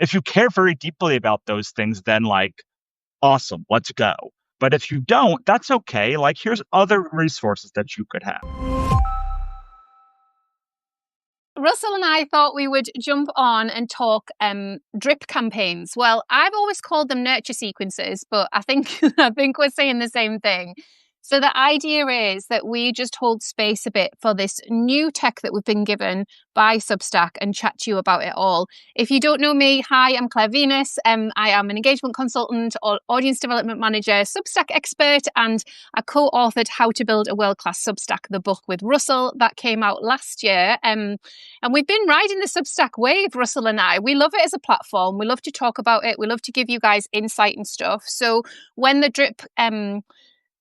if you care very deeply about those things, then like, awesome, let's go. But if you don't, that's okay. Like, here's other resources that you could have. Russell and I thought we would jump on and talk drip campaigns. Well, I've always called them nurture sequences, but I think I think we're saying the same thing. So the idea is that we just hold space a bit for this new tech that we've been given by Substack and chat to you about it all. If you don't know me, hi, I'm Claire Venus. I am an engagement consultant, or audience development manager, Substack expert, and I co-authored How to Build a World-Class Substack, the book with Russell that came out last year. And we've been riding the Substack wave, Russell and I. We love it as a platform. We love to talk about it. We love to give you guys insight and stuff. So when the drip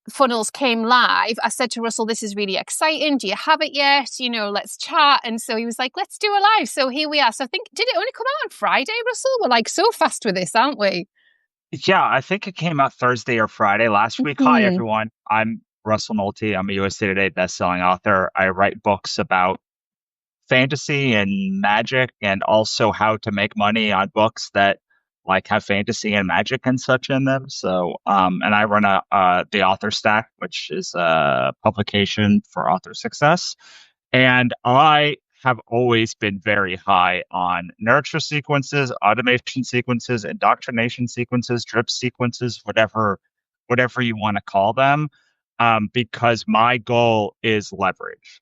funnels came live, I said to Russell, this is really exciting. Do you have it yet? Let's chat. And so he was like, let's do a live. So here we are. So I think, did it only come out on Friday, Russell? We're like so fast with this, aren't we? Yeah, I think it came out Thursday or Friday last week. Hi, Mm. everyone. I'm Russell Nohelty. I'm a USA Today bestselling author. I write books about fantasy and magic, and also how to make money on books that like have fantasy and magic and such in them. So, and I run the Author Stack, which is a publication for author success. And I have always been very high on nurture sequences, automation sequences, indoctrination sequences, drip sequences, whatever you want to call them, because my goal is leverage.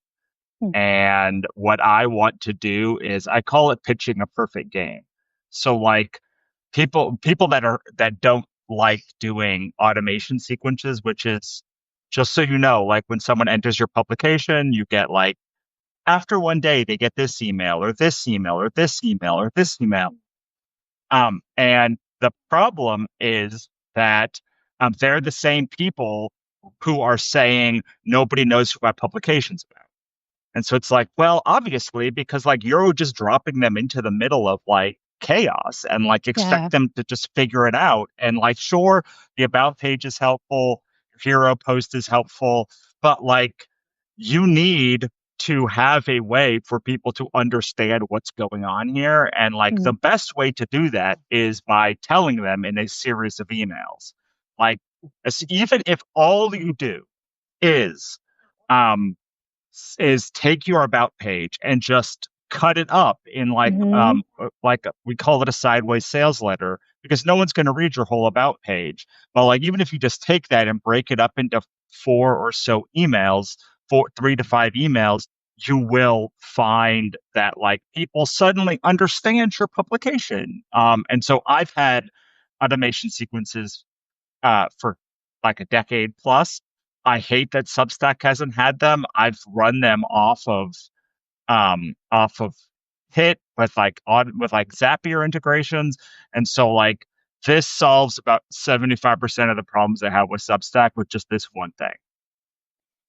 Mm. And what I want to do is I call it pitching a perfect game. So like people that don't like doing automation sequences, which is just so you know, like when someone enters your publication, you get like after one day they get this email or this email or this email or this email. And the problem is that they're the same people who are saying nobody knows who my publication's about. And so it's like, well, obviously, because like you're just dropping them into the middle of like chaos and like Yeah. expect them to just figure it out. And like, sure, the about page is helpful, your hero post is helpful, but like you need to have a way for people to understand what's going on here. And like the Mm. best way to do that is by telling them in a series of emails. Like, even if all you do is um take your about page and just cut it up in Mm-hmm. like we call it a sideways sales letter, because no one's going to read your whole about page. But like even if you just take that and break it up into four or so emails, 3 to 5 emails, you will find that like people suddenly understand your publication. And so I've had automation sequences for like a decade plus. I hate that Substack hasn't had them. I've run them off of Hit with with like Zapier integrations, and so like this solves about 75% of the problems I have with Substack with just this one thing.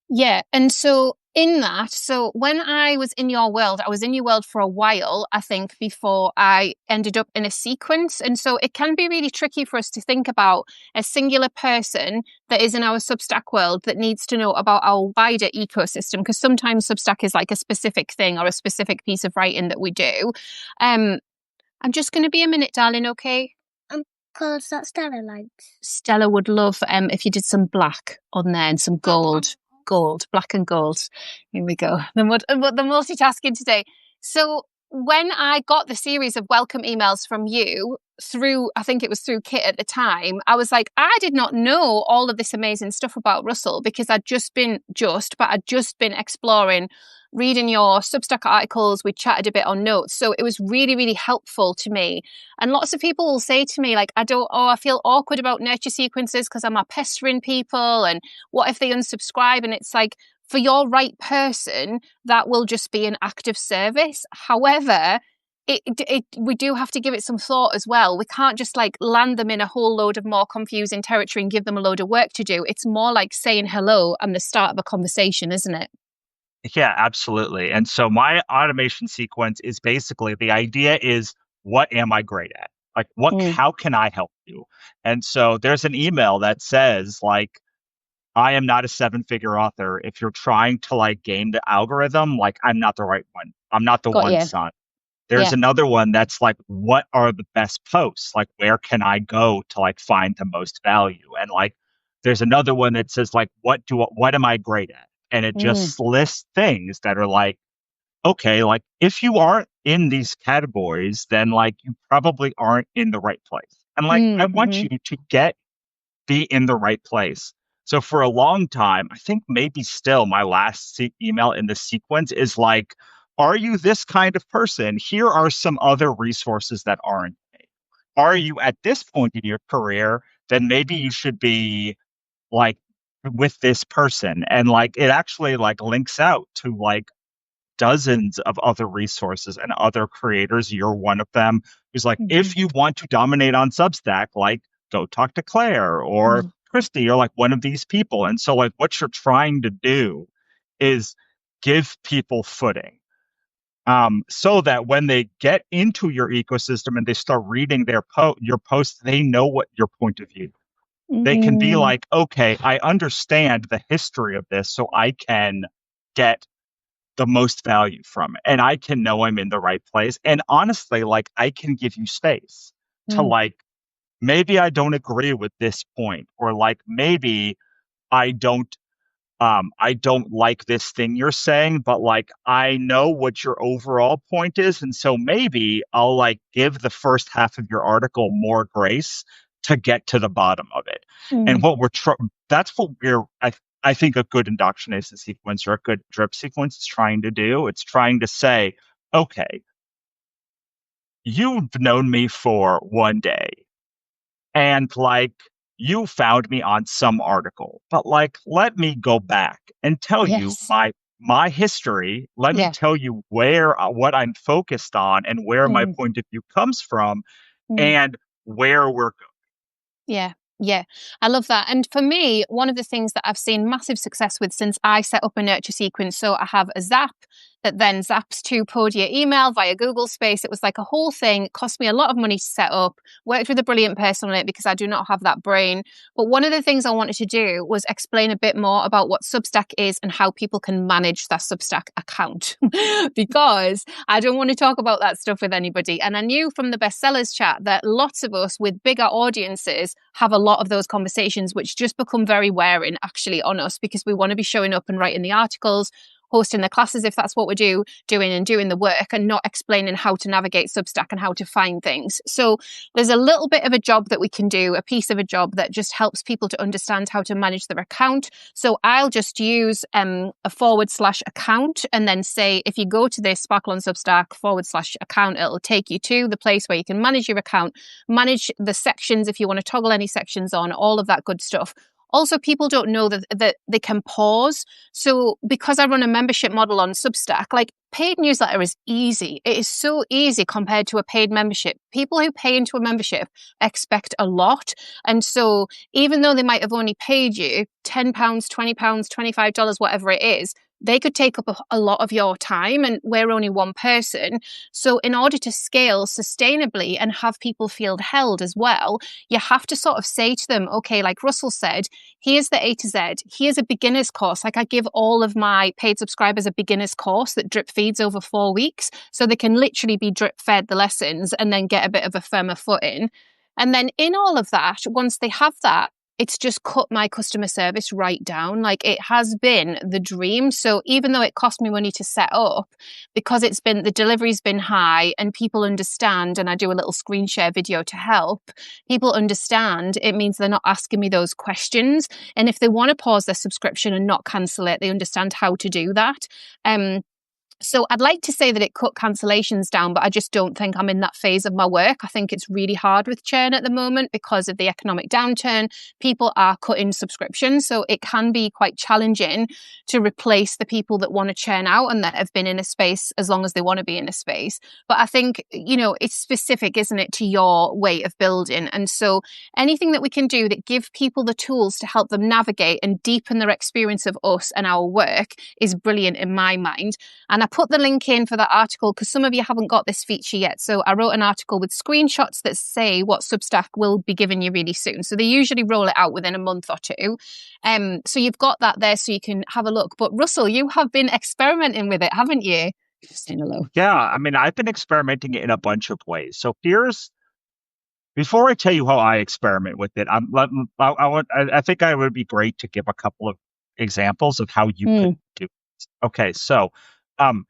Yeah. And so in that, so when I was in your world, I was in your world for a while, I think, before I ended up in a sequence. And so it can be really tricky for us to think about a singular person that is in our Substack world that needs to know about our wider ecosystem, because sometimes Substack is like a specific thing or a specific piece of writing that we do. I'm just going to be a minute, darling, okay? Colours that Stella likes. Stella would love if you did some black on there and some gold. Gold, black and gold. Here we go. The multitasking today. So when I got the series of welcome emails from you through, I think it was through Kit at the time, I was like, I did not know all of this amazing stuff about Russell, because I'd just been exploring, reading your Substack articles. We chatted a bit on notes. So it was really, really helpful to me. And lots of people will say to me, like, I feel awkward about nurture sequences because I'm pestering people. And what if they unsubscribe? And it's like, for your right person, that will just be an act of service. However, we do have to give it some thought as well. We can't just like land them in a whole load of more confusing territory and give them a load of work to do. It's more like saying hello and the start of a conversation, isn't it? Yeah, absolutely. And so my automation sequence is basically the idea is, what am I great at? Like Mm. how can I help you? And so there's an email that says like, I am not a 7-figure author. If you're trying to like game the algorithm, like I'm not the right one. I'm not the Got one, you. son. There's Yeah. another one that's like, what are the best posts? Like, where can I go to like find the most value? And like, there's another one that says like, what am I great at? And it Mm, just lists things that are like, okay, like if you aren't in these categories, then like you probably aren't in the right place. And like, I want mm-hmm. you to be in the right place. So for a long time, I think maybe still my last email in the sequence is like, are you this kind of person? Here are some other resources that aren't. Are you at this point in your career? Then maybe you should be like with this person. And like it actually like links out to like dozens of other resources and other creators. You're one of them. Who's like, Mm-hmm. if you want to dominate on Substack, like go talk to Claire or Mm, Christy or like one of these people. And so like what you're trying to do is give people footing. So that when they get into your ecosystem and they start reading your posts, they know what your point of view. They can be mm, like, okay, I understand the history of this, so I can get the most value from it. And I can know I'm in the right place. And honestly, like I can give you space to mm, like, maybe I don't agree with this point, or like maybe I don't I don't like this thing you're saying, but like I know what your overall point is. And so maybe I'll like give the first half of your article more grace to get to the bottom of it. And mm, that's what I think a good indoctrination sequence or a good drip sequence is trying to do. It's trying to say, okay, you've known me for one day and like you found me on some article, but like let me go back and tell you yes. my history. Let me Yeah. tell you where what I'm focused on and where my Mm, point of view comes from mm. and where we're going. Yeah, yeah, I love that. And for me, one of the things that I've seen massive success with since I set up a nurture sequence, so I have a Zap that then zaps to Podia email via Google Space. It was like a whole thing. It cost me a lot of money to set up. Worked with a brilliant person on it because I do not have that brain. But one of the things I wanted to do was explain a bit more about what Substack is and how people can manage their Substack account. Because I don't want to talk about that stuff with anybody. And I knew from the bestsellers chat that lots of us with bigger audiences have a lot of those conversations, which just become very wearing actually on us because we want to be showing up and writing the articles, hosting the classes if that's what we're doing and doing the work and not explaining how to navigate Substack and how to find things. So there's a little bit of a job that we can do, a piece of a job that just helps people to understand how to manage their account. So I'll just use a /account and then say, if you go to this Sparkle on Substack /account, it'll take you to the place where you can manage your account, manage the sections if you want to toggle any sections on, all of that good stuff. Also, people don't know that they can pause. So because I run a membership model on Substack, like paid newsletter is easy. It is so easy compared to a paid membership. People who pay into a membership expect a lot. And so even though they might have only paid you £10, £20, $25, whatever it is, they could take up a lot of your time and we're only one person. So in order to scale sustainably and have people feel held as well, you have to sort of say to them, okay, like Russell said, here's the A to Z. Here's a beginner's course. Like I give all of my paid subscribers a beginner's course that drip feeds over 4 weeks. So they can literally be drip fed the lessons and then get a bit of a firmer footing. And then in all of that, once they have that, it's just cut my customer service right down. Like it has been the dream. So even though it cost me money to set up, because the delivery's been high and people understand, and I do a little screen share video to help, people understand it means they're not asking me those questions. And if they want to pause their subscription and not cancel it, they understand how to do that. So I'd like to say that it cut cancellations down, but I just don't think I'm in that phase of my work. I think it's really hard with churn at the moment because of the economic downturn. People are cutting subscriptions, so it can be quite challenging to replace the people that want to churn out and that have been in a space as long as they want to be in a space. But I think, it's specific, isn't it, to your way of building. And so anything that we can do that give people the tools to help them navigate and deepen their experience of us and our work is brilliant in my mind. And I put the link in for that article because some of you haven't got this feature yet. So I wrote an article with screenshots that say what Substack will be giving you really soon. So they usually roll it out within a month or two. So you've got that there so you can have a look. But Russell, you have been experimenting with it, haven't you? Saying hello. Yeah, I mean, I've been experimenting in a bunch of ways. So here's before I tell you how I experiment with it, I think I would be great to give a couple of examples of how you could Mm, do this. Okay, so um,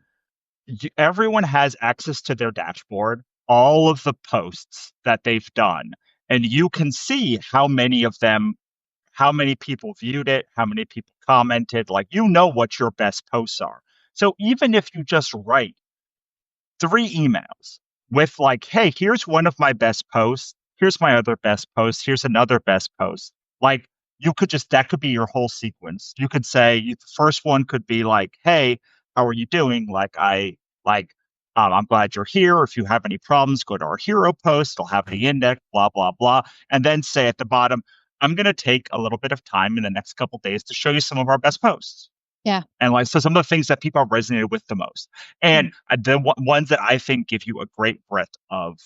everyone has access to their dashboard, all of the posts that they've done, and you can see how many of them, how many people viewed it, how many people commented, like you know what your best posts are. So even if you just write 3 emails with like, hey, here's one of my best posts. Here's my other best post. Here's another best post. Like you could just, that could be your whole sequence. You could say the first one could be like, hey, how are you doing? Like, I'm glad you're here. If you have any problems, go to our hero post. It'll have the index, blah, blah, blah. And then say at the bottom, I'm going to take a little bit of time in the next couple days to show you some of our best posts. yeah. And like, so some of the things that people have resonated with the most. And Mm, ones that I think give you a great breadth of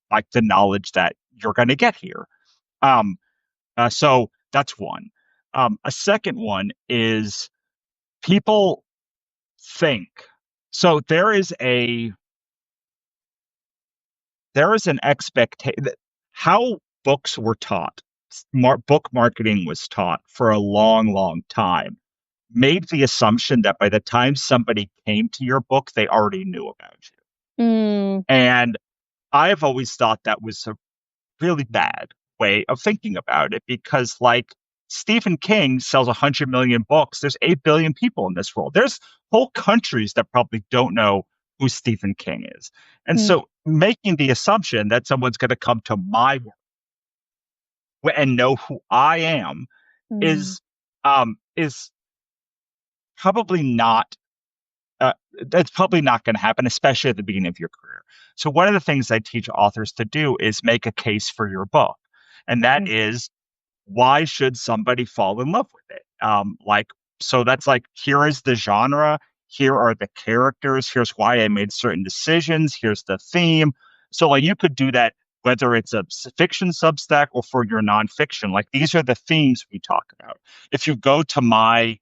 like the knowledge that you're going to get here. Um, so that's one. A second one is people think. So there is an expectation how books were taught. Book marketing was taught for a long, long time made the assumption that by the time somebody came to your book, they already knew about you. mm, And I've always thought that was a really bad way of thinking about it because, like, Stephen King sells 100 million books. There's 8 billion people in this world. There's whole countries that probably don't know who Stephen King is. And mm, so making the assumption that someone's going to come to my work and know who I am mm, is probably not uh, that's probably not going to happen, especially at the beginning of your career. So, one of the things I teach authors to do is make a case for your book. And that mm, is why should somebody fall in love with it? So that's like, here is the genre, here are the characters, here's why I made certain decisions, here's the theme. So, like, you could do that whether it's a fiction Substack or for your nonfiction. Like, these are the themes we talk about. If you go to my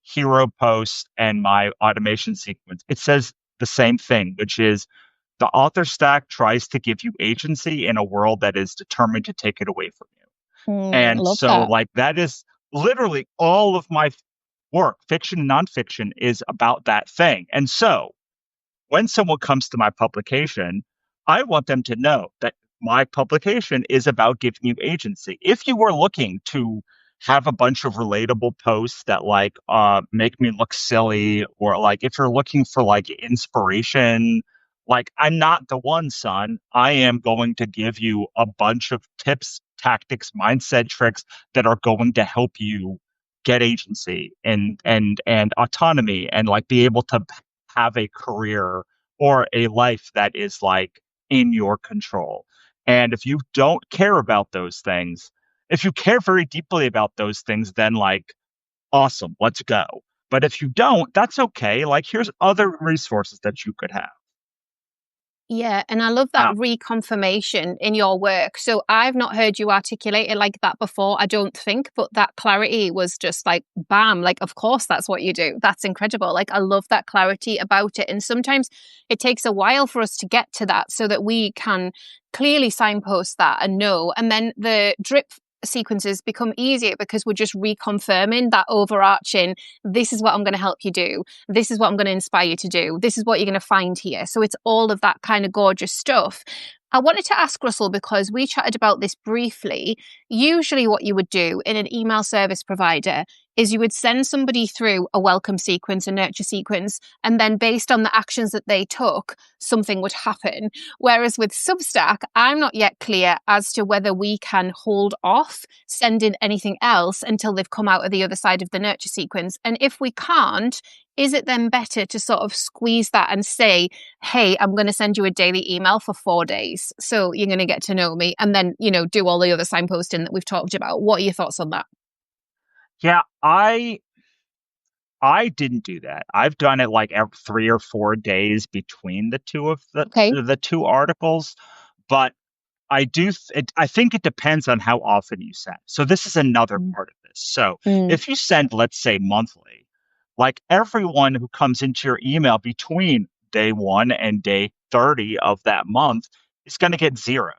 hero post and my automation sequence, it says the same thing, which is the author stack tries to give you agency in a world that is determined to take it away from you. And love so, that. like, that is literally all of my work, fiction and nonfiction, is about that thing. And so, when someone comes to my publication, I want them to know that my publication is about giving you agency. If you were looking to have a bunch of relatable posts that like make me look silly, or like if you're looking for like inspiration, like I'm not the one, son. I am going to give you a bunch of tips, tactics, mindset tricks that are going to help you get agency and autonomy and like be able to have a career or a life that is like in your control. And if you don't care about those things, if you care very deeply about those things, then like, awesome, let's go. But if you don't, that's okay. Like, here's other resources that you could have. Yeah, and I love that Uh, reconfirmation in your work. So I've not heard you articulate it like that before, I don't think, but that clarity was just like bam, like of course that's what you do. That's incredible. Like I love that clarity about it. And sometimes it takes a while for us to get to that so that we can clearly signpost that and know. And then the drip sequences become easier because we're just reconfirming that overarching, this is what I'm going to help you do, this is what I'm going to inspire you to do, this is what you're going to find here. So it's all of that kind of gorgeous stuff. I wanted to ask Russell, because we chatted about this briefly. Usually what you would do in an email service provider is you would send somebody through a welcome sequence, a nurture sequence, and then based on the actions that they took, something would happen. Whereas with Substack, I'm not yet clear as to whether we can hold off sending anything else until they've come out of the other side of the nurture sequence. And if we can't, is it then better to sort of squeeze that and say, hey, I'm going to send you a daily email for 4 days. So you're going to get to know me, and then, do all the other signposting that we've talked about. What are your thoughts on that? yeah, I didn't do that. I've done it like every 3 or 4 days between the two of Okay. the two articles, but I think it depends on how often you send. So this is another Mm, part of this. So mm, if you send, let's say monthly, like everyone who comes into your email between day 1 and day 30 of that month is going to get 0.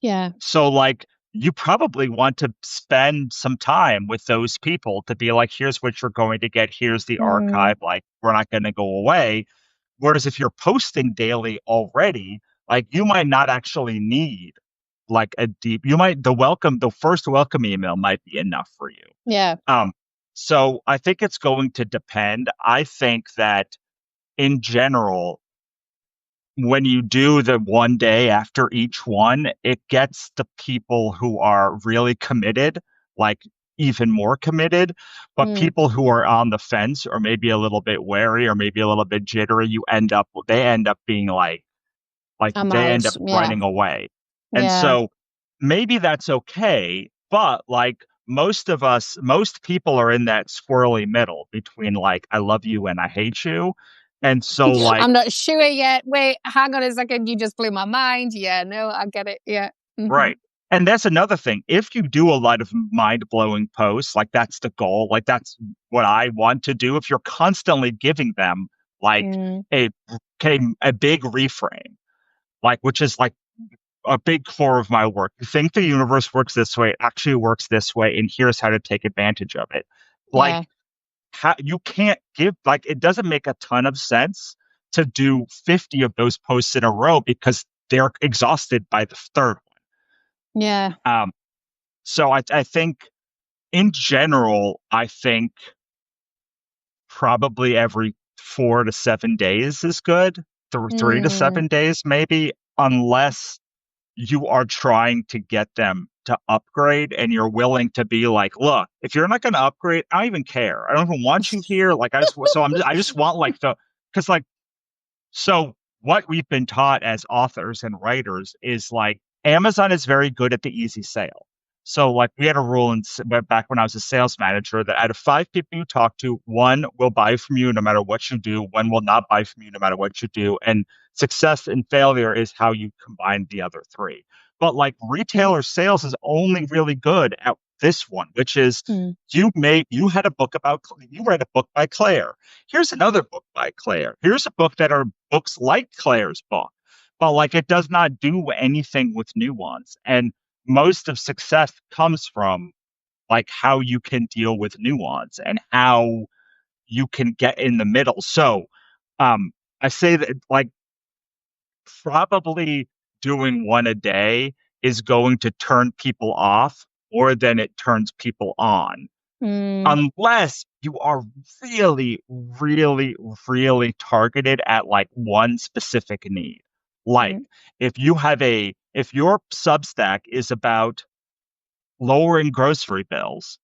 Yeah. So, like, you probably want to spend some time with those people to be like, here's what you're going to get. Here's the Mm, archive. Like, we're not going to go away. Whereas if you're posting daily already, like, you might not actually need like a deep, the first welcome email might be enough for you. yeah. Um, so I think it's going to depend. I think that in general, when you do the one day after each one, it gets the people who are really committed, like even more committed. But Mm, people who are on the fence or maybe a little bit wary or maybe a little bit jittery, they end up being I'm they end out. up Yeah. running away. And Yeah. so maybe that's okay, but like most people are in that squirrely middle between like I love you and I hate you. And so like I'm not sure yet. Wait, hang on a second. You just blew my mind. Yeah, no, I get it. Yeah. Hmm. right. And that's another thing. If you do a lot of mind-blowing posts, like that's the goal, like that's what I want to do. If you're constantly giving them like Mm, a a big reframe, like which is like a big core of my work. You think the universe works this way, it actually works this way, and here's how to take advantage of it. Like, yeah. you can't give, like, it doesn't make a ton of sense to do 50 of those posts in a row because they're exhausted by the third Yeah. one. So I think in general, I think probably every 4 to 7 days is good. 3 to 7 days, maybe, unless you are trying to get them to upgrade and you're willing to be like, look, if you're not going to upgrade, I don't even care. I don't even want you here. Like, I just want like because like, so what we've been taught as authors and writers is like Amazon is very good at the easy sale. So like we had a rule back when I was a sales manager that out of 5 people you talk to, one will buy from you no matter what you do, one will not buy from you no matter what you do, and success and failure is how you combine the other three. But like retailer sales is only really good at this one, which is Mm, you had a book about you read a book by Claire. Here's another book by Claire. Here's a book that are books like Claire's book, but like it does not do anything with nuance. And most of success comes from like how you can deal with nuance and how you can get in the middle. So, um, I say that like probably doing one a day is going to turn people off more than it turns people on mm, unless you are really, really, really targeted at like one specific need. Like mm, if your Substack is about lowering grocery bills,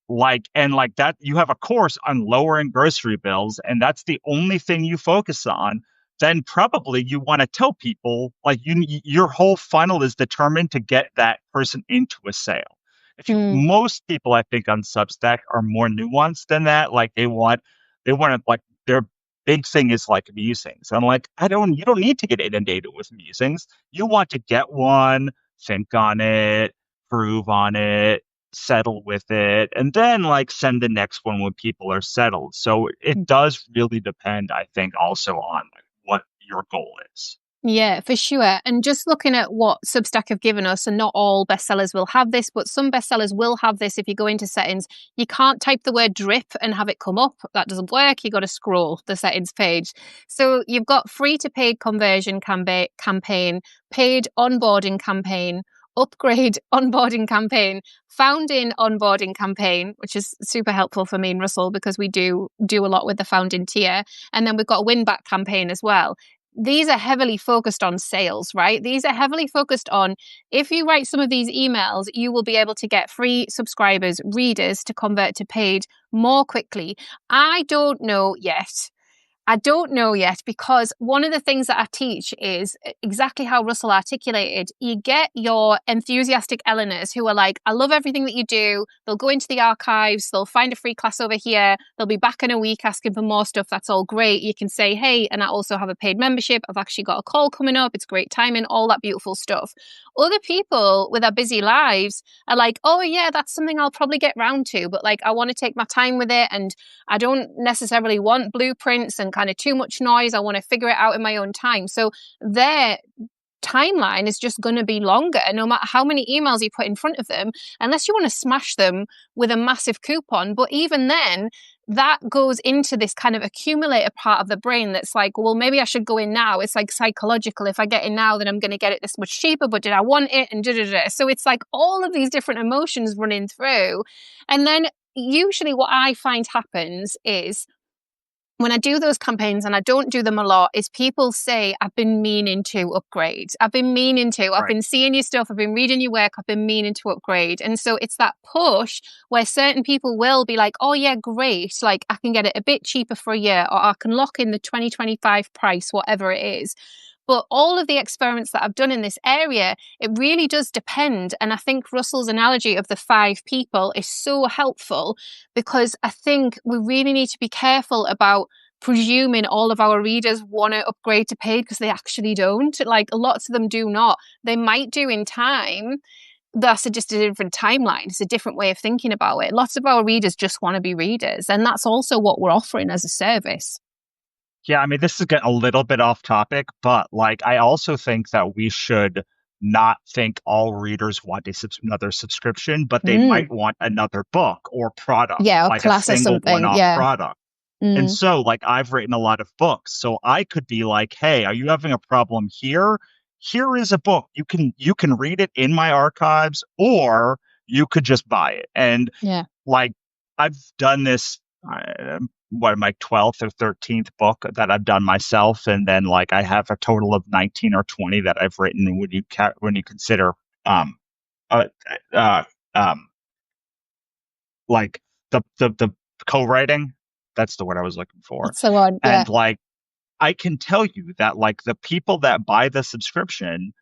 like that you have a course on lowering grocery bills and that's the only thing you focus on, then probably you want to tell people like your whole funnel is determined to get that person into a sale. If you mm, Most people I think on Substack are more nuanced than that. Like they want to like their big thing is like musings. I'm like, you don't need to get inundated with musings. You want to get one, think on it, prove on it, settle with it, and then like send the next one when people are settled. So it mm. does really depend, I think, also on like what your goal is. Yeah, for sure. And just looking at what Substack have given us, and not all bestsellers will have this, but some bestsellers will have this. If you go into settings, you can't type the word drip and have it come up. That doesn't work. You got to scroll the settings page. So you've got free to paid conversion campaign, paid onboarding campaign, upgrade onboarding campaign, founding onboarding campaign, which is super helpful for me and Russell because we do a lot with the founding tier. And then we've got a win back campaign as well. These are heavily focused on sales, right? These are heavily focused on if you write some of these emails, you will be able to get free subscribers, readers to convert to paid more quickly. I don't know yet. I don't know yet because one of the things that I teach is exactly how Russell articulated. You get your enthusiastic Elinors who are like, I love everything that you do. They'll go into the archives, they'll find a free class over here, they'll be back in a week asking for more stuff. That's all great. You can say, hey, and I also have a paid membership. I've actually got a call coming up. It's great timing, all that beautiful stuff. Other people with our busy lives are like, oh, yeah, that's something I'll probably get round to, but like, I want to take my time with it and I don't necessarily want blueprints and kind of too much noise. I want to figure it out in my own time. So their timeline is just going to be longer, no matter how many emails you put in front of them, unless you want to smash them with a massive coupon. But even then, that goes into this kind of accumulator part of the brain that's like, well, maybe I should go in now. It's like psychological. If I get in now, then I'm going to get it this much cheaper, but did I want it? And so it's like all of these different emotions running through. And then usually what I find happens is, when I do those campaigns, and I don't do them a lot, is people say, I've been meaning to upgrade. I've Right. been seeing your stuff. I've been reading your work. I've been meaning to upgrade. And so it's that push where certain people will be like, oh yeah, great. Like I can get it a bit cheaper for a year, or I can lock in the 2025 price, whatever it is. But all of the experiments that I've done in this area, it really does depend. And I think Russell's analogy of the 5 people is so helpful, because I think we really need to be careful about presuming all of our readers want to upgrade to paid, because they actually don't. Like lots of them do not. They might do in time. That's just a different timeline. It's a different way of thinking about it. Lots of our readers just want to be readers. And that's also what we're offering as a service. Yeah, I mean, this is getting a little bit off topic, but like, I also think that we should not think all readers want another subscription, but they Mm. might want another book or product, Yeah, or like a class or single something. one-off Yeah. product. And Mm. so, like, I've written a lot of books, so I could be like, "Hey, are you having a problem here? Here is a book. You can read it in my archives, or you could just buy it." And Yeah. like, I've done this, what, my 12th or 13th book that I've done myself, and then like I have a total of 19 or 20 that I've written when you consider um uh, uh um like the co-writing. That's the word I was looking for. That's the one. Yeah. And like, I can tell you that like the people that buy the subscription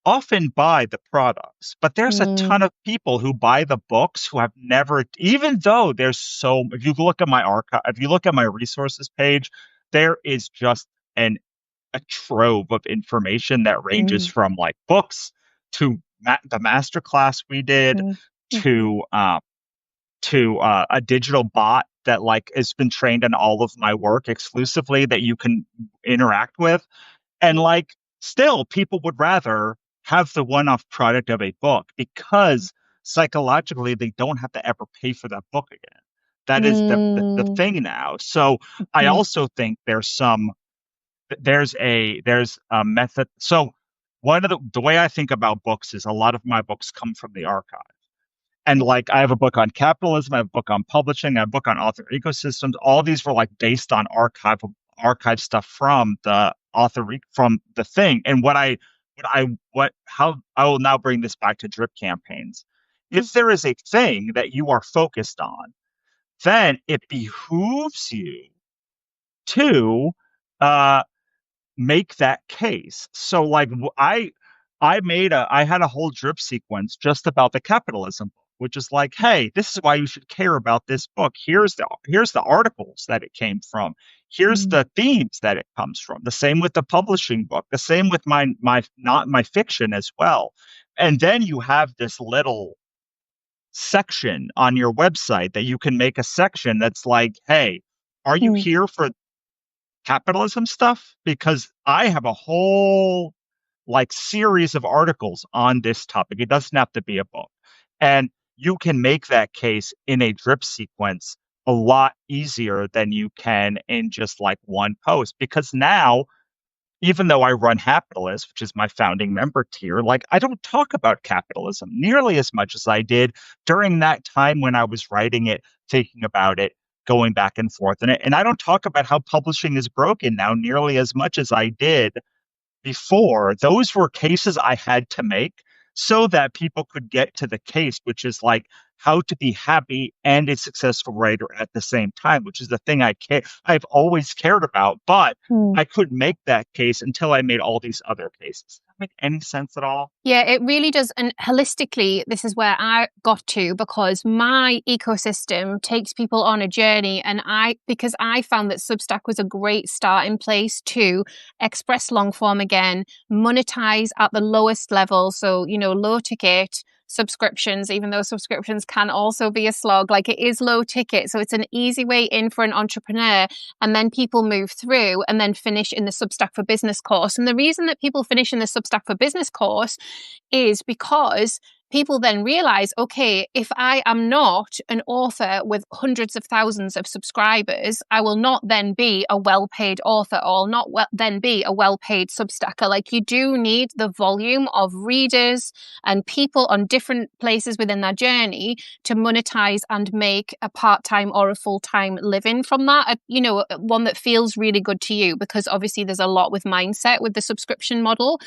often buy the products, but there's a Mm. ton of people who buy the books who have never, even though there's so, if you look at my archive, if you look at my resources page, there is just an a trove of information that ranges Mm. from like books to the master class we did Mm. Mhm. to a digital bot that like has been trained on all of my work exclusively that you can interact with. And like, still, people would rather have the one-off product of a book because psychologically they don't have to ever pay for that book again. That is the Mm. thing now. So I Mm. also think there's a method. So one of the way I think about books is a lot of my books come from the archive. And like, I have a book on capitalism, I have a book on publishing, I have a book on author ecosystems. All these were like based on archive stuff from the from the thing. And how I will now bring this back to drip campaigns. If there is a thing that you are focused on, then it behooves you to uh, make that case. So like, I had a whole drip sequence just about the capitalism book, which is like, hey, this is why you should care about this book. Here's the articles that it came from. Here's Mm. the themes that it comes from. The same with the publishing book. The same with my not my fiction as well. And then you have this little section on your website that you can make a section that's like, hey, are you Mm. here for capitalism stuff? Because I have a whole like series of articles on this topic. It doesn't have to be a book. And you can make that case in a drip sequence a lot easier than you can in just like one post. Because now, even though I run Capitalist, which is my founding member tier, like, I don't talk about capitalism nearly as much as I did during that time when I was writing it, thinking about it, going back and forth in it. And I don't talk about how publishing is broken now nearly as much as I did before. Those were cases I had to make so that people could get to the case, which is like how to be happy and a successful writer at the same time, which is the thing I've always cared about, but Mm. I couldn't make that case until I made all these other cases. Does that make any sense at all? Yeah, it really does. And holistically, this is where I got to, because my ecosystem takes people on a journey. And because I found that Substack was a great starting place to express long form again, monetize at the lowest level. So, low ticket, subscriptions, even though subscriptions can also be a slog. Like, it is low ticket. So it's an easy way in for an entrepreneur. And then people move through and then finish in the Substack for Business course. And the reason that people finish in the Substack for Business course is because people then realize, okay, if I am not an author with hundreds of thousands of subscribers, I will not then be a well-paid author, or I'll not then be a well-paid Substacker. Like, you do need the volume of readers and people on different places within their journey to monetize and make a part-time or a full-time living from that, one that feels really good to you, because obviously there's a lot with mindset with the subscription model.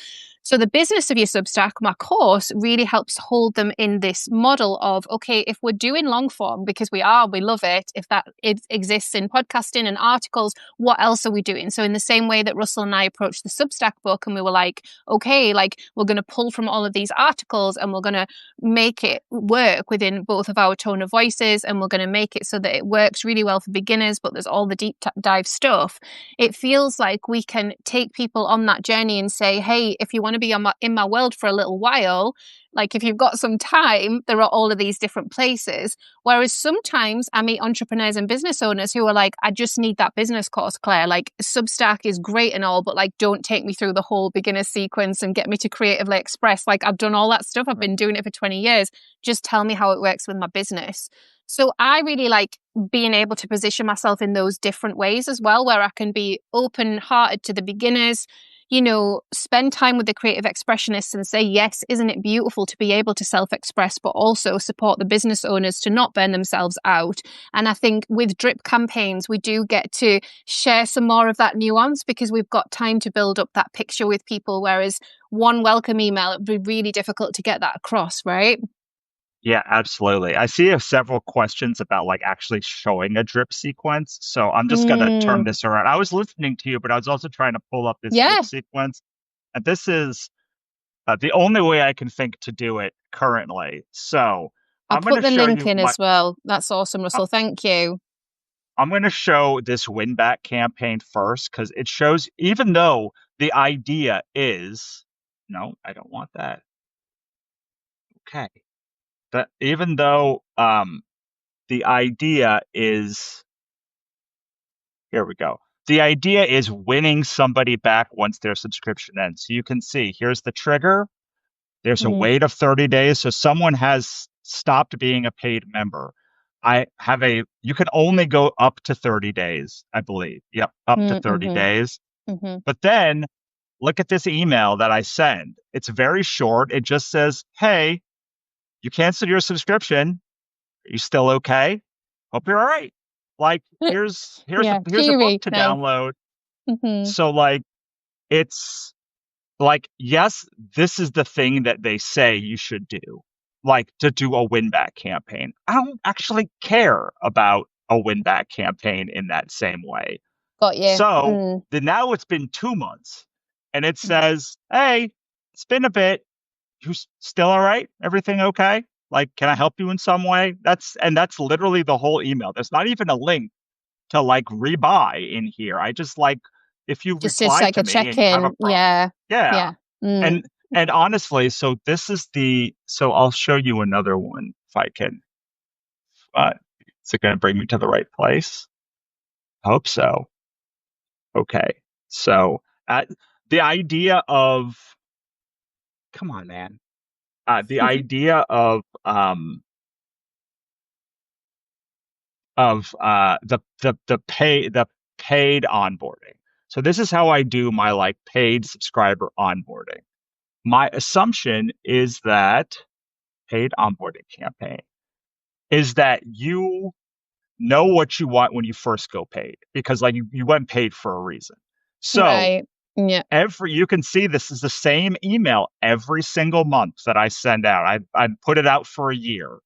So the business of your Substack, my course, really helps hold them in this model of, okay, if we're doing long form, because we love it, if it exists in podcasting and articles, what else are we doing? So in the same way that Russell and I approached the Substack book, and we were like, okay, like, we're going to pull from all of these articles and we're going to make it work within both of our tone of voices, and we're going to make it so that it works really well for beginners, but there's all the deep dive stuff. It feels like we can take people on that journey and say, hey, if you want to be in my world for a little while, like, if you've got some time, there are all of these different places. Whereas sometimes I meet entrepreneurs and business owners who are like, I just need that business course, Claire. Like, Substack is great and all, but like, don't take me through the whole beginner sequence and get me to creatively express. Like, I've done all that stuff. I've been doing it for 20 years. Just tell me how it works with my business. So I really like being able to position myself in those different ways as well, where I can be open-hearted to the beginners, spend time with the creative expressionists and say, yes, isn't it beautiful to be able to self-express, but also support the business owners to not burn themselves out. And I think with drip campaigns, we do get to share some more of that nuance, because we've got time to build up that picture with people, whereas one welcome email, it would be really difficult to get that across, right? Yeah, absolutely. I see several questions about like actually showing a drip sequence. So I'm just going to turn this around. I was listening to you, but I was also trying to pull up this Yeah. drip sequence. And this is the only way I can think to do it currently. So I'll I'm going put to the show link you in as well. That's awesome, Russell. Thank you. I'm going to show this win back campaign first, because it shows, even though the idea is, no, I don't want that. Okay. That even though the idea is, here we go. The idea is winning somebody back once their subscription ends. So you can see, here's the trigger. There's a wait of 30 days. So someone has stopped being a paid member. You can only go up to 30 days, I believe. Yep, up to 30 days. But then look at this email that I send. It's very short. It just says, hey, you canceled your subscription. Are you still okay? Hope you're all right. Like, here's a book to download. So like, it's like, yes, this is the thing that they say you should do, like to do a win back campaign. I don't actually care about a win back campaign in that same way. Got you. So now it's been 2 months and it says, hey, it's been a bit. You still all right? Everything okay? Like, can I help you in some way? That's literally the whole email. There's not even a link to like rebuy in here. I just like, if you just reply like to a me and you have a check-in. problem. Yeah. And honestly, so this is so I'll show you another one if I can. Is it going to bring me to the right place? I hope so. Okay. So the idea of, come on, man. The idea of the paid onboarding. So this is how I do my like paid subscriber onboarding. My assumption is that paid onboarding campaign is that you know what you want when you first go paid, because like you went paid for a reason. So right. Yeah. you can see this is the same email every single month that I send out. I put it out for a year.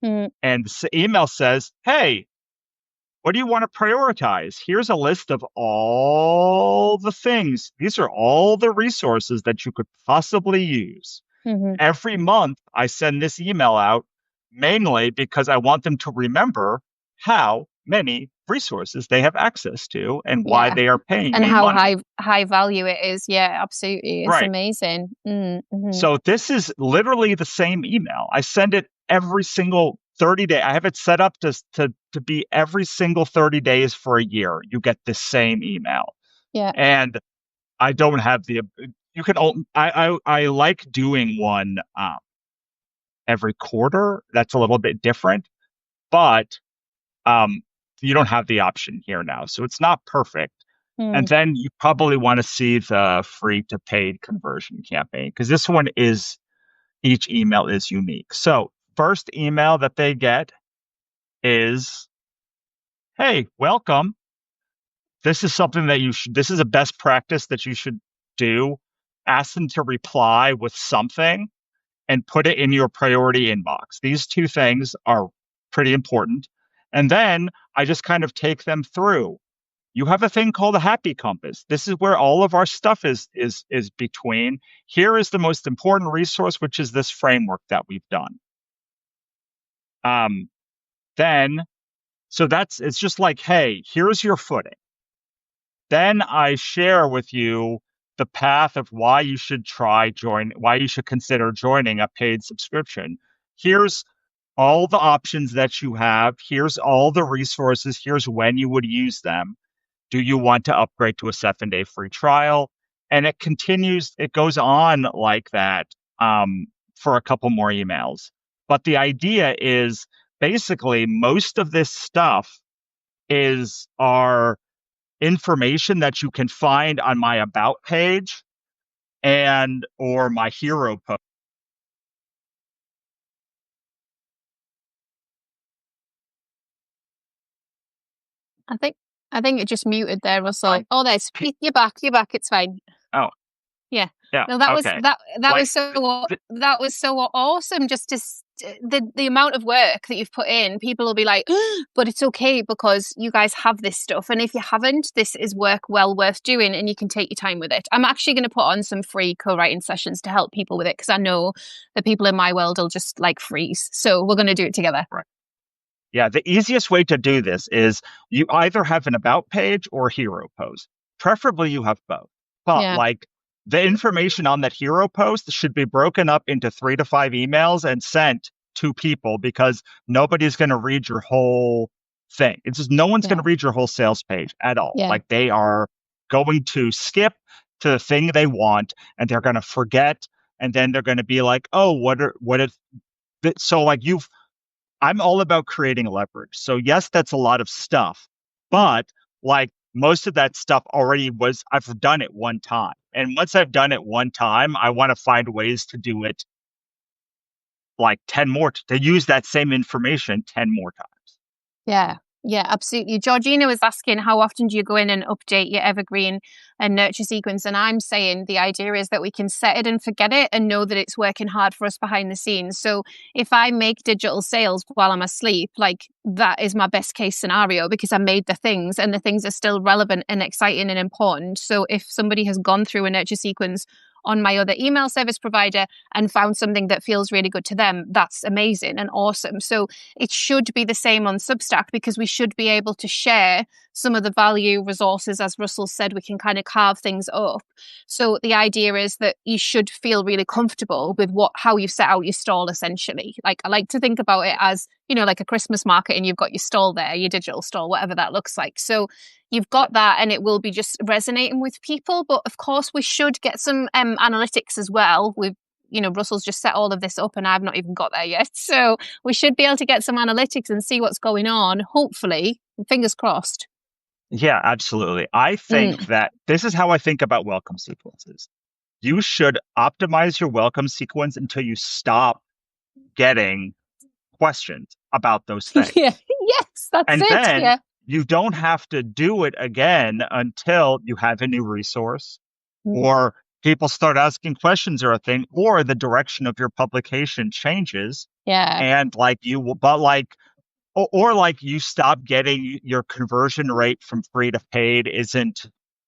And the email says, hey, what do you want to prioritize? Here's a list of all the things. These are all the resources that you could possibly use. Every month, I send this email out, mainly because I want them to remember how many resources they have access to and why Yeah. they are paying And me how money. high value it is. Yeah, absolutely. It's Right. amazing. Mm-hmm. So this is literally the same email. I send it every single 30 day. I have it set up to be every single 30 days for a year. You get the same email. Yeah. And I don't have the you can I like doing one every quarter. That's a little bit different, but um you don't have the option here now. So it's not perfect. And Mm. then you probably want to see the free to paid conversion campaign because this one is each email is unique. So, first email that they get is, "Hey, welcome. This is something that this is a best practice that you should do. Ask them to reply with something and put it in your priority inbox. These two things are pretty important." And then I just kind of take them through. You have a thing called a happy compass. This is where all of our stuff is between. Here is the most important resource, which is this framework that we've done. Um, then so it's just like, hey, here's your footing. Then I share with you the path of why you should consider joining a paid subscription. Here's all the options that you have. Here's all the resources. Here's when you would use them. Do you want to upgrade to a 7-day free trial? And it goes on like that for a couple more emails. But the idea is basically most of this stuff is our information that you can find on my about page and or my hero post. I think I think it just muted there, Russell. Fine. Oh, there's you're back. You're back. It's fine. Oh, Yeah. yeah. No, that was Okay. that Like, was that was so awesome. Just to the amount of work that you've put in, people will be like, but it's okay because you guys have this stuff, and if you haven't, this is work well worth doing, and you can take your time with it. I'm actually going to put on some free co-writing sessions to help people with it because I know the people in my world will just like freeze. So we're going to do it together. right. Yeah, the easiest way to do this is you either have an about page or hero post. Preferably you have both. But Yeah. like the information on that hero post should be broken up into 3 to 5 emails and sent to people because nobody's going to read your whole thing. It's just no one's going Yeah. to read your whole sales page at all. Yeah. Like they are going to skip to the thing they want and they're going to forget and then they're going to be like, "Oh, what if so like you've I'm all about creating leverage. So yes, that's a lot of stuff, but like most of that stuff I've done it one time. And once I've done it one time, I want to find ways to do it like 10 more, to use that same information 10 more times. Yeah, yeah, absolutely. Georgina was asking how often do you go in and update your evergreen and nurture sequence? And I'm saying the idea is that we can set it and forget it and know that it's working hard for us behind the scenes. So if I make digital sales while I'm asleep, like that is my best case scenario because I made the things and the things are still relevant and exciting and important. So if somebody has gone through a nurture sequence on my other email service provider and found something that feels really good to them, that's amazing and awesome. So it should be the same on Substack because we should be able to share some of the value resources. As Russell said, we can kind of carve things up. So the idea is that you should feel really comfortable with how you've set out your stall, essentially. Like I like to think about it as, like a Christmas market and you've got your stall there, your digital stall, whatever that looks like. So you've got that and it will be just resonating with people. But of course, we should get some analytics as well. Russell's just set all of this up and I've not even got there yet. So we should be able to get some analytics and see what's going on, hopefully, fingers crossed. Yeah, absolutely. I think that this is how I think about welcome sequences. You should optimize your welcome sequence until you stop getting questions about those things. Yeah, yes, that's And it. then Yeah. you don't have to do it again until you have a new resource or people start asking questions or a thing, or the direction of your publication changes. Yeah. And like you will, but like, or like you stop getting your conversion rate from free to paid isn't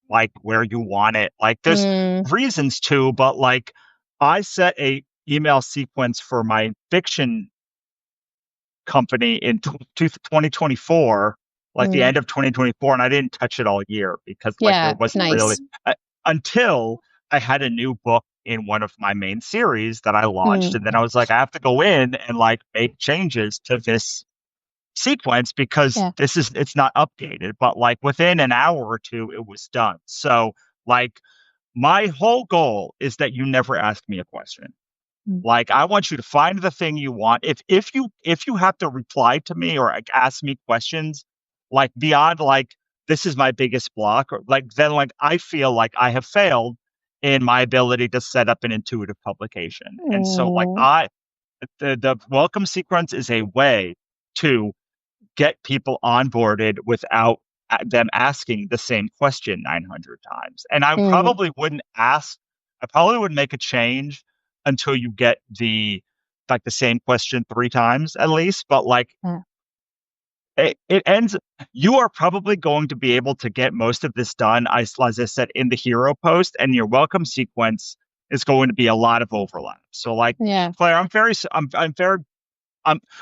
like where you want it. Like there's reasons to, but like I set a email sequence for my fiction company in 2024 like the Mm. end of 2024, and I didn't touch it all year because like there Yeah. wasn't really Nice. uh, until I had a new book in one of my main series that I launched, Mm. and then I was like, I have to go in and like make changes to this sequence because Yeah. it's not updated. But like within an hour or two, it was done. So like my whole goal is that you never ask me a question. Mm. Like I want you to find the thing you want. If you have to reply to me or like, ask me questions, like beyond like this is my biggest block, or like then like I feel like I have failed in my ability to set up an intuitive publication. And so like Mm. the welcome sequence is a way to get people onboarded without them asking the same question 900 times. And Mm. I probably wouldn't make a change until you get the same question three times at least. But like Yeah. it ends, you are probably going to be able to get most of this done, as I said, in the hero post, and your welcome sequence is going to be a lot of overlap. So like, Yeah. Claire, I'm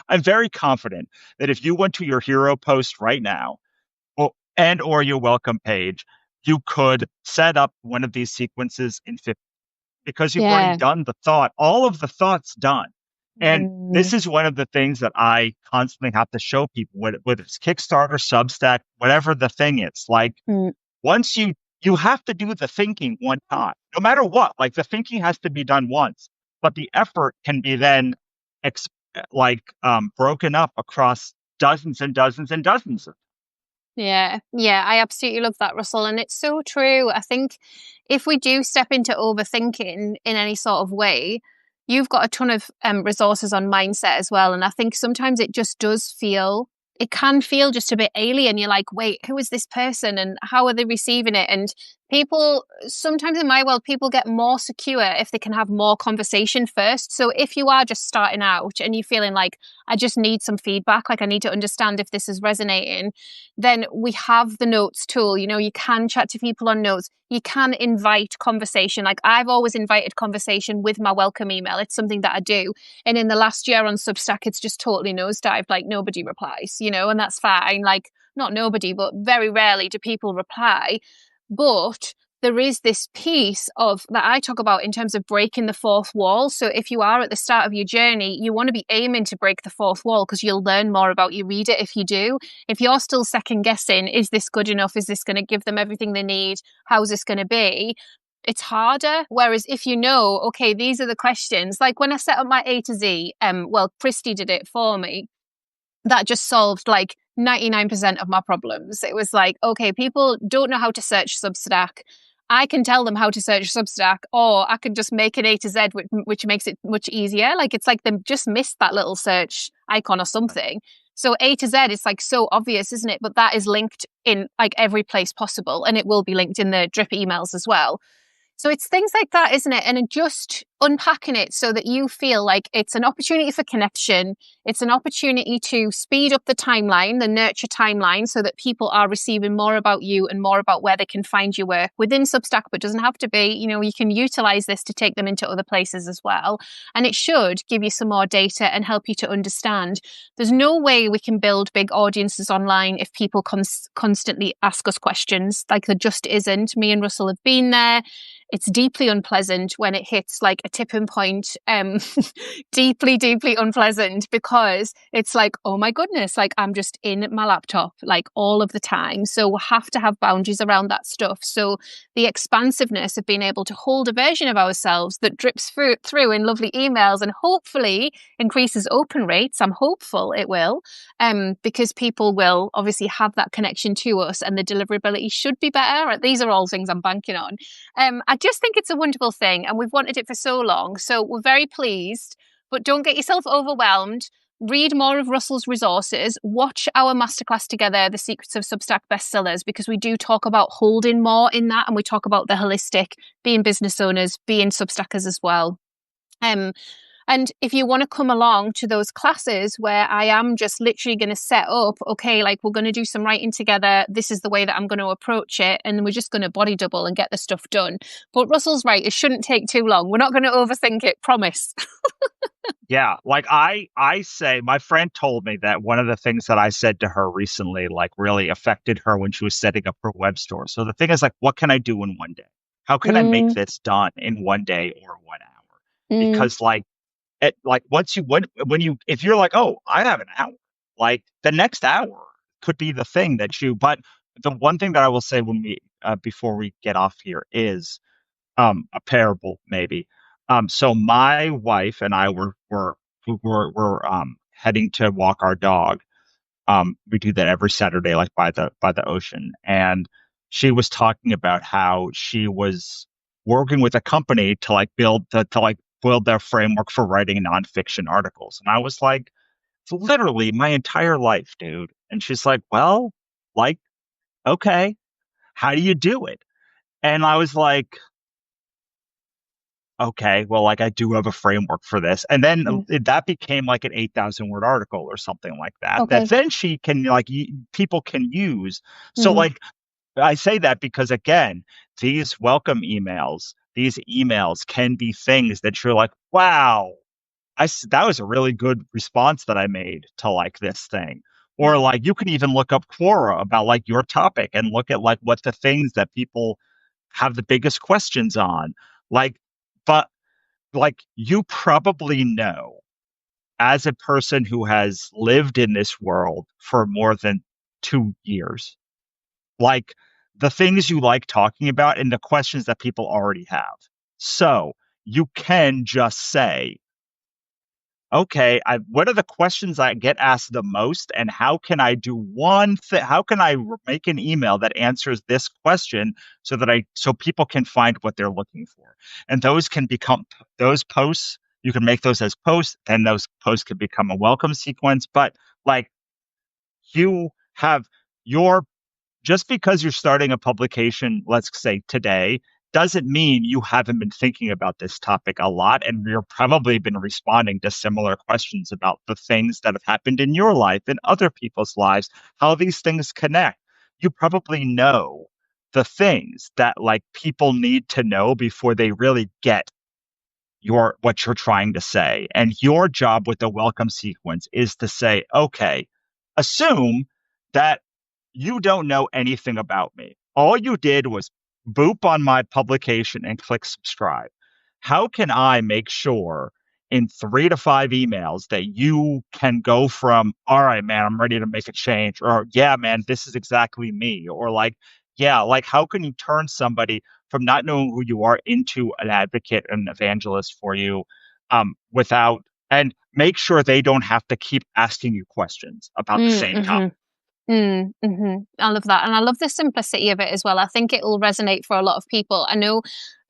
I'm very confident that if you went to your hero post right now, or your welcome page, you could set up one of these sequences in 50 because you've already Yeah. done the thought, all of the thoughts done. And Mm. this is one of the things that I constantly have to show people, whether it's Kickstarter, Substack, whatever the thing is. Like Mm. once you have to do the thinking one time, no matter what. Like the thinking has to be done once, but the effort can be then ex- broken up across dozens and dozens and dozens of. Yeah, yeah, I absolutely love that, Russell. And it's so true. I think if we do step into overthinking in any sort of way, you've got a ton of resources on mindset as well. And I think sometimes it can feel just a bit alien. You're like, wait, who is this person and how are they receiving it? And people, sometimes in my world, people get more secure if they can have more conversation first. So if you are just starting out and you're feeling like, I just need some feedback, like I need to understand if this is resonating, then we have the notes tool. You know, you can chat to people on notes. You can invite conversation. Like I've always invited conversation with my welcome email. It's something that I do. And in the last year on Substack, it's just totally nosedived. Like nobody replies, you know, and that's fine. Like not nobody, but very rarely do people reply. But there is this piece of that I talk about in terms of breaking the fourth wall. So if you are at the start of your journey, you want to be aiming to break the fourth wall because you'll learn more about your reader if you do. If you're still second guessing, is this good enough? Is this going to give them everything they need? How's this going to be? It's harder. Whereas if you know, okay, these are the questions, like when I set up my A to Z, Christy did it for me. That just solved like 99% of my problems. It was like, okay, people don't know how to search Substack. I can tell them how to search Substack, or I can just make an A to Z, which makes it much easier. Like it's like they just missed that little search icon or something. So A to Z is like so obvious, isn't it? But that is linked in like every place possible, and it will be linked in the drip emails as well. So it's things like that, isn't it? And just unpacking it so that you feel like it's an opportunity for connection. It's an opportunity to speed up the timeline, the nurture timeline, so that people are receiving more about you and more about where they can find your work within Substack, but doesn't have to be. You know, you can utilize this to take them into other places as well. And it should give you some more data and help you to understand. There's no way we can build big audiences online if people constantly ask us questions. Like there just isn't. Me and Russell have been there. It's deeply unpleasant when it hits like a tipping point, deeply, deeply unpleasant because it's like, oh my goodness, like I'm just in my laptop like all of the time. So we have to have boundaries around that stuff. So the expansiveness of being able to hold a version of ourselves that drips through in lovely emails and hopefully increases open rates. I'm hopeful it will, because people will obviously have that connection to us and the deliverability should be better. These are all things I'm banking on. I just think it's a wonderful thing and we've wanted it for so long. So we're very pleased, but don't get yourself overwhelmed. Read more of Russell's resources. Watch our masterclass together, The Secrets of Substack Bestsellers, because we do talk about holding more in that and we talk about the holistic, being business owners, being Substackers as well. And if you want to come along to those classes where I am just literally going to set up, okay, like we're going to do some writing together. This is the way that I'm going to approach it. And we're just going to body double and get the stuff done. But Russell's right. It shouldn't take too long. We're not going to overthink it. Promise. Yeah, like I say, my friend told me that one of the things that I said to her recently, like really affected her when she was setting up her web store. So the thing is, like, what can I do in one day? How can I make Mm, this done in one day or 1 hour? mm, Because like once you when you if you're like, oh, I have an hour, like the next hour could be the thing that you. But the one thing that I will say when we before we get off here is a parable maybe. So my wife and I were heading to walk our dog. We do that every Saturday, like by the ocean, and she was talking about how she was working with a company to like build their framework for writing nonfiction articles, and I was like, it's literally my entire life, dude. And she's like, well, like, okay, how do you do it? And I was like, okay, well, like I do have a framework for this. And then mm. that became like an 8,000 word article or something like that, that Okay. then she can people can use. So Mm, like I say that because again, these welcome emails, these emails can be things that you're like, wow, that was a really good response that I made to like this thing. Or like you can even look up Quora about like your topic and look at like what the things that people have the biggest questions on. Like, but like you probably know as a person who has lived in this world for more than 2 years, like the things you like talking about and the questions that people already have. So you can just say, okay, what are the questions I get asked the most, and how can I do one thing? How can I make an email that answers this question so people can find what they're looking for? And those can become those posts. You can make those as posts, then those posts can become a welcome sequence. But like you have your just because you're starting a publication, let's say today, doesn't mean you haven't been thinking about this topic a lot. And you've probably been responding to similar questions about the things that have happened in your life and other people's lives, how these things connect. You probably know the things that like people need to know before they really get what you're trying to say. And your job with the welcome sequence is to say, okay, assume that you don't know anything about me. All you did was boop on my publication and click subscribe. How can I make sure in 3 to 5 emails that you can go from, all right, man, I'm ready to make a change, or yeah, man, this is exactly me, or like, yeah, like how can you turn somebody from not knowing who you are into an advocate and evangelist for you without and make sure they don't have to keep asking you questions about the same topic. mm, I love that. And I love the simplicity of it as well. I think it will resonate for a lot of people. I know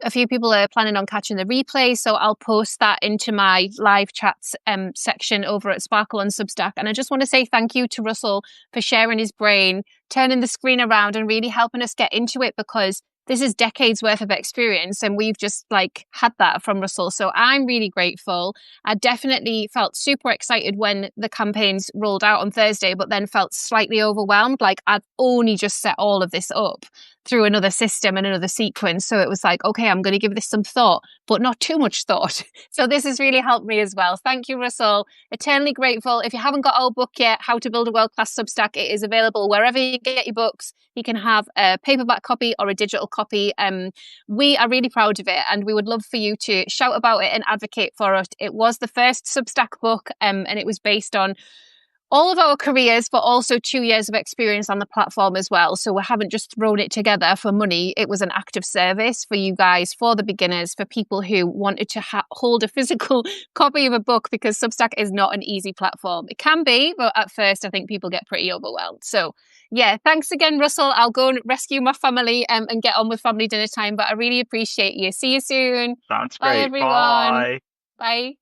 a few people are planning on catching the replay, so I'll post that into my live chats section over at Sparkle and Substack. And I just want to say thank you to Russell for sharing his brain, turning the screen around and really helping us get into it, because this is decades worth of experience and we've just like had that from Russell. So I'm really grateful. I definitely felt super excited when the campaigns rolled out on Thursday, but then felt slightly overwhelmed. Like I've only just set all of this up through another system and another sequence. So it was like, okay, I'm going to give this some thought, but not too much thought. So this has really helped me as well. Thank you, Russell. Eternally grateful. If you haven't got our book yet, How to Build a World-Class Substack, it is available wherever you get your books. You can have a paperback copy or a digital copy. We are really proud of it and we would love for you to shout about it and advocate for it. It was the first Substack book and it was based on all of our careers, but also 2 years of experience on the platform as well. So we haven't just thrown it together for money. It was an act of service for you guys, for the beginners, for people who wanted to hold a physical copy of a book, because Substack is not an easy platform. It can be, but at first I think people get pretty overwhelmed. So yeah, thanks again, Russell. I'll go and rescue my family and get on with family dinner time, but I really appreciate you. See you soon. Sounds Bye, great. everyone. Bye. Bye.